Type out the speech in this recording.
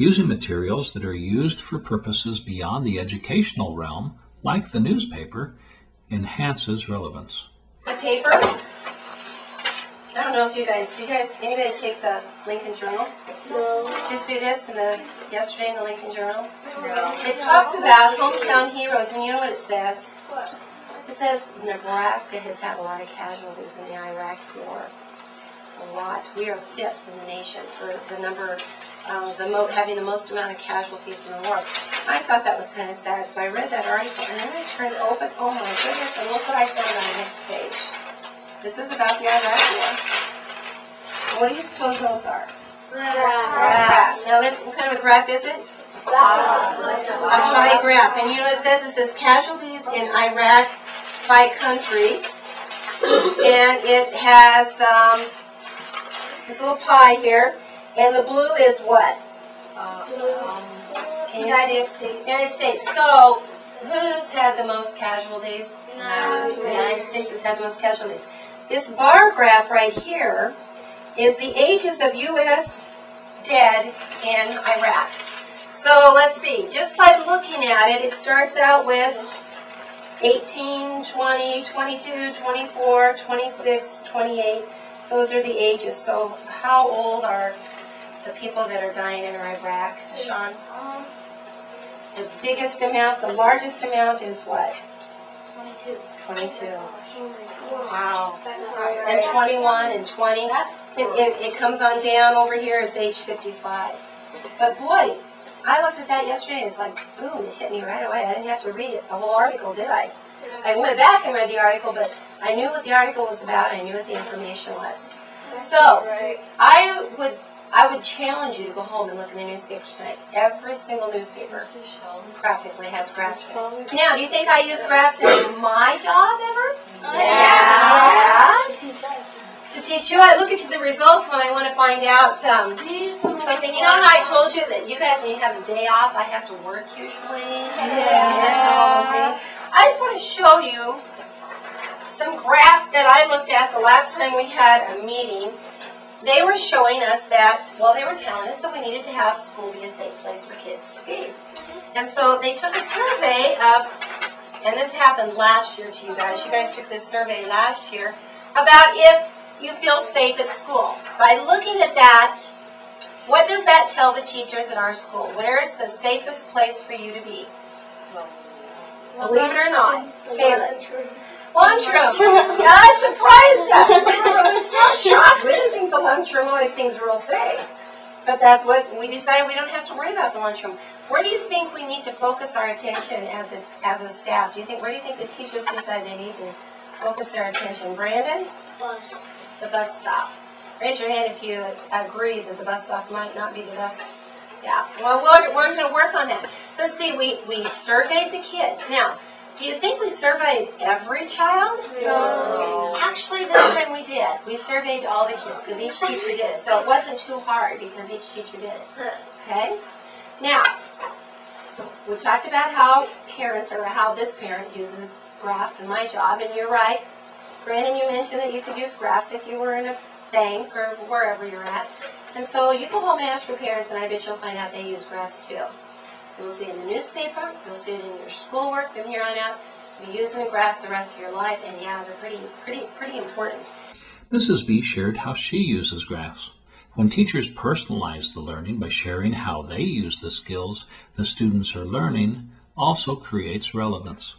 Using materials that are used for purposes beyond the educational realm, like the newspaper, enhances relevance. The paper, I don't know if anybody take the Lincoln Journal? No. Did you see this yesterday in the Lincoln Journal? No. It talks about hometown heroes, and you know what it says? What? It says Nebraska has had a lot of casualties in the Iraq War. A lot. We are 5th in the nation for the number, having the most amount of casualties in the war. I thought that was kind of sad, so I read that article, and then I turned it open. Oh my goodness, and look what I found on the next page. This is about the Iraq War. What do you suppose those are? Graphs. Now this, what kind of a graph is it? A pie graph. And you know what it says? It says casualties in Iraq by country. And it has this little pie here. And the blue is what? United States. United States. So, who's had the most casualties? The United States has had the most casualties. This bar graph right here is the ages of U.S. dead in Iraq. So let's see, just by looking at it, it starts out with 18, 20, 22, 24, 26, 28. Those are the ages. So how old are the people that are dying in Iraq, Sean? The biggest amount, the largest amount is what? 22. 22. Wow. And 21 and 20. It comes on down over here as age 55. But boy, I looked at that yesterday and it's like, boom, it hit me right away. I didn't have to read it, the whole article, did I? I went back and read the article, but I knew what the article was about. I knew what the information was. So, I would challenge you to go home and look in the newspapers tonight. Every single newspaper practically has graphs in it. Now, do you think I use graphs in my job ever? Yeah. To teach you. I look into the results when I want to find out something. You know how I told you that you guys, when you have a day off, I have to work usually? Yeah. I just want to show you some graphs that I looked at the last time we had a meeting. They were showing us that, well, they were telling us that we needed to have school be a safe place for kids to be. And so they took a survey of, and this happened last year to you guys. You guys took this survey last year about if you feel safe at school. By looking at that, what does that tell the teachers at our school? Where is the safest place for you to be? Believe it or not, Kaylin. Lunchroom. Yeah, surprised us. We were shocked. We didn't think the lunchroom always seems real safe. But that's what we decided. We don't have to worry about the lunchroom. Where do you think we need to focus our attention as a staff? Where do you think the teachers decide they need to focus their attention? Brandon? Bus. The bus stop. Raise your hand if you agree that the bus stop might not be the best. Yeah. Well, we're going to work on that. Let's see. We surveyed the kids. Now, do you think we surveyed every child? No. Actually, this time we did. We surveyed all the kids because each teacher did it. So it wasn't too hard because each teacher did it. Okay? Now, we've talked about how parents, or how this parent uses graphs in my job, and you're right. Brandon, you mentioned that you could use graphs if you were in a bank or wherever you're at. And so you go home and ask your parents, and I bet you'll find out they use graphs too. You'll see it in the newspaper, you'll see it in your schoolwork from here on out. You'll be using the graphs the rest of your life, and yeah, they're pretty important. Mrs. B shared how she uses graphs. When teachers personalize the learning by sharing how they use the skills the students are learning, also creates relevance.